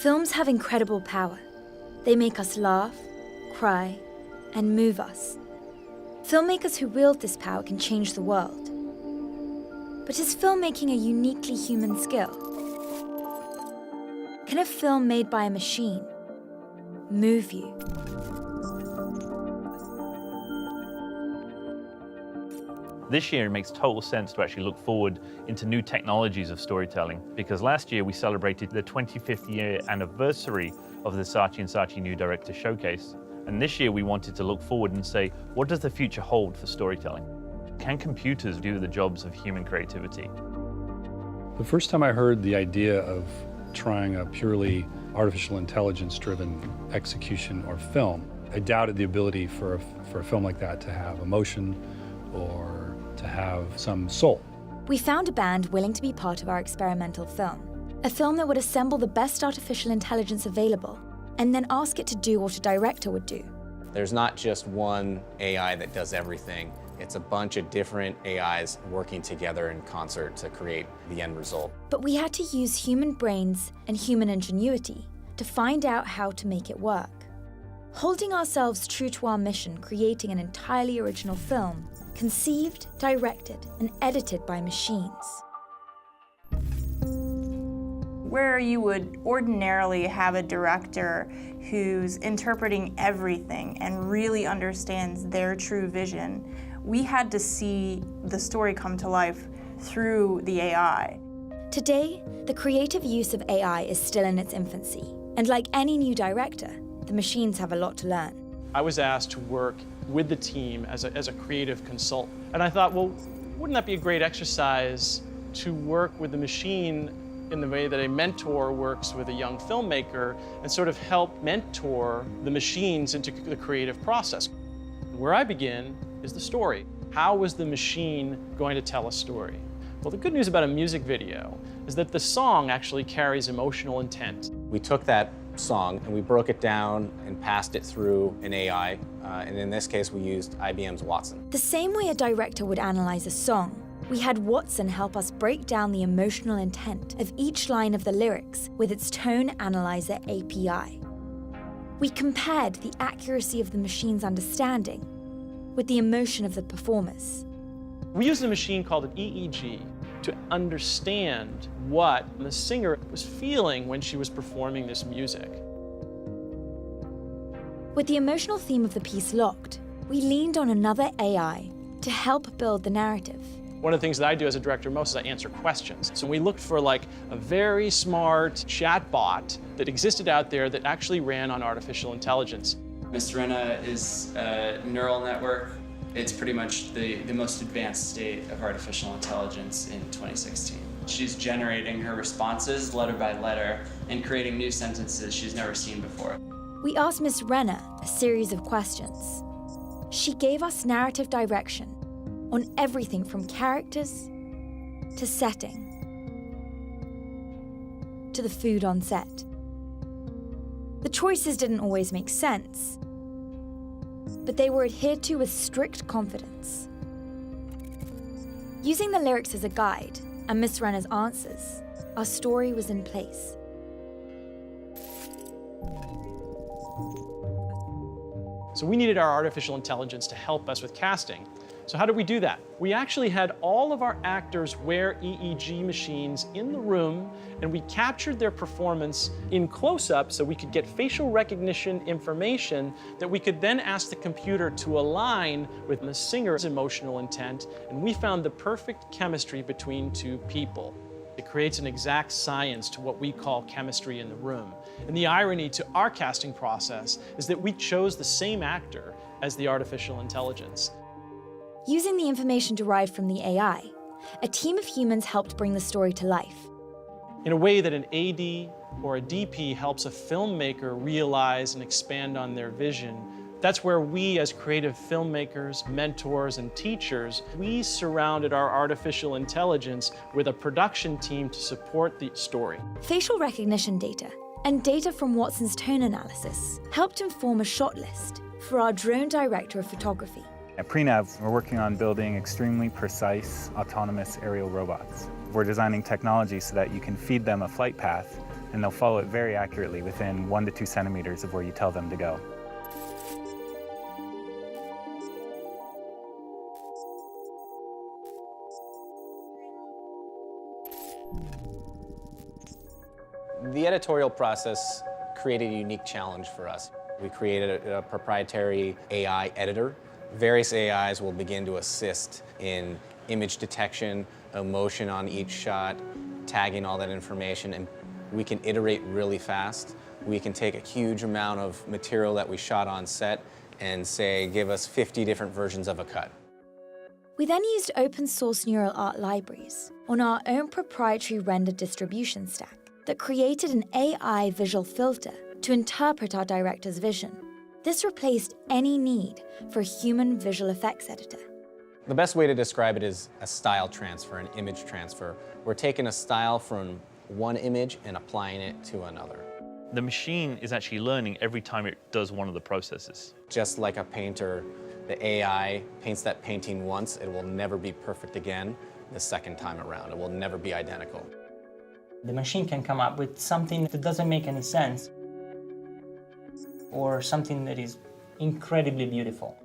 Films have incredible power. They make us laugh, cry, and move us. Filmmakers who wield this power can change the world. But is filmmaking a uniquely human skill? Can a film made by a machine move you? This year, it makes total sense to actually look forward into new technologies of storytelling, because last year we celebrated the 25th year anniversary of the Saatchi and Saatchi New Director Showcase. And this year we wanted to look forward and say, what does the future hold for storytelling? Can computers do the jobs of human creativity? The first time I heard the idea of trying a purely artificial intelligence-driven execution or film, I doubted the ability for a film like that to have emotion or to have some soul. We found a band willing to be part of our experimental film, a film that would assemble the best artificial intelligence available and then ask it to do what a director would do. There's not just one AI that does everything. It's a bunch of different AIs working together in concert to create the end result. But we had to use human brains and human ingenuity to find out how to make it work. Holding ourselves true to our mission, creating an entirely original film, conceived, directed, and edited by machines. Where you would ordinarily have a director who's interpreting everything and really understands their true vision, we had to see the story come to life through the AI. Today, the creative use of AI is still in its infancy, and like any new director, the machines have a lot to learn. I was asked to work with the team as a creative consultant. And I thought, well, wouldn't that be a great exercise to work with the machine in the way that a mentor works with a young filmmaker and sort of help mentor the machines into the creative process? Where I begin is the story. How was the machine going to tell a story? Well, the good news about a music video is that the song actually carries emotional intent. We took that song and we broke it down and passed it through an AI, and in this case we used IBM's Watson. The same way a director would analyze a song, we had Watson help us break down the emotional intent of each line of the lyrics with its Tone Analyzer API. We compared the accuracy of the machine's understanding with the emotion of the performers. We used a machine called an EEG to understand what the singer was feeling when she was performing this music. With the emotional theme of the piece locked, we leaned on another AI to help build the narrative. One of the things that I do as a director most is I answer questions. So we looked for like a very smart chatbot that existed out there that actually ran on artificial intelligence. Ms. Renna is a neural network. It's pretty much the most advanced state of artificial intelligence in 2016. She's generating her responses letter by letter and creating new sentences she's never seen before. We asked Ms. Renna a series of questions. She gave us narrative direction on everything from characters to setting to the food on set. The choices didn't always make sense, but they were adhered to with strict confidence. Using the lyrics as a guide and Miss Renna's answers, our story was in place. So we needed our artificial intelligence to help us with casting. So how did we do that? We actually had all of our actors wear EEG machines in the room, and we captured their performance in close-up so we could get facial recognition information that we could then ask the computer to align with the singer's emotional intent, and we found the perfect chemistry between two people. It creates an exact science to what we call chemistry in the room. And the irony to our casting process is that we chose the same actor as the artificial intelligence. Using the information derived from the AI, a team of humans helped bring the story to life. In a way that an AD or a DP helps a filmmaker realize and expand on their vision, that's where we as creative filmmakers, mentors, and teachers, we surrounded our artificial intelligence with a production team to support the story. Facial recognition data and data from Watson's tone analysis helped inform a shot list for our drone director of photography. At Prenav, we're working on building extremely precise autonomous aerial robots. We're designing technology so that you can feed them a flight path and they'll follow it very accurately within 1 to 2 centimeters of where you tell them to go. The editorial process created a unique challenge for us. We created a proprietary AI editor. Various AIs will begin to assist in image detection, emotion on each shot, tagging all that information, and we can iterate really fast. We can take a huge amount of material that we shot on set and say, give us 50 different versions of a cut. We then used open source neural art libraries on our own proprietary render distribution stack that created an AI visual filter to interpret our director's vision. This replaced any need for a human visual effects editor. The best way to describe it is a style transfer, an image transfer. We're taking a style from one image and applying it to another. The machine is actually learning every time it does one of the processes. Just like a painter, the AI paints that painting once, it will never be perfect again the second time around. It will never be identical. The machine can come up with something that doesn't make any sense, or something that is incredibly beautiful.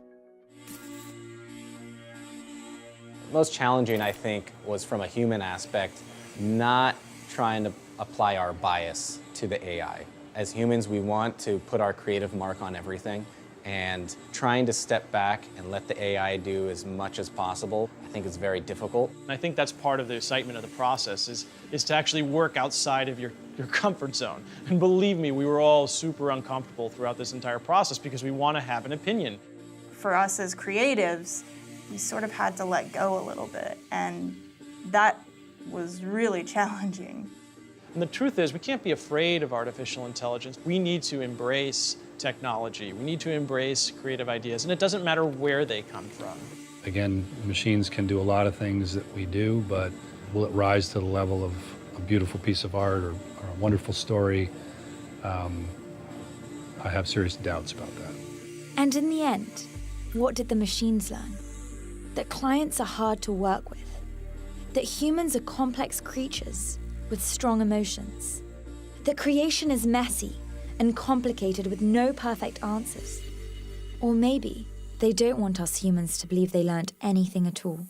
Most challenging, I think, was from a human aspect, not trying to apply our bias to the AI. As humans, we want to put our creative mark on everything, and trying to step back and let the AI do as much as possible, I think is very difficult. I think that's part of the excitement of the process is to actually work outside of your comfort zone. And believe me, we were all super uncomfortable throughout this entire process because we want to have an opinion. For us as creatives, we sort of had to let go a little bit, and that was really challenging. And the truth is, we can't be afraid of artificial intelligence. We need to embrace technology. We need to embrace creative ideas, and it doesn't matter where they come from. Again, machines can do a lot of things that we do, but will it rise to the level of a beautiful piece of art or a wonderful story? I have serious doubts about that. And in the end, what did the machines learn? That clients are hard to work with, that humans are complex creatures with strong emotions, that creation is messy and complicated with no perfect answers. Or maybe they don't want us humans to believe they learned anything at all.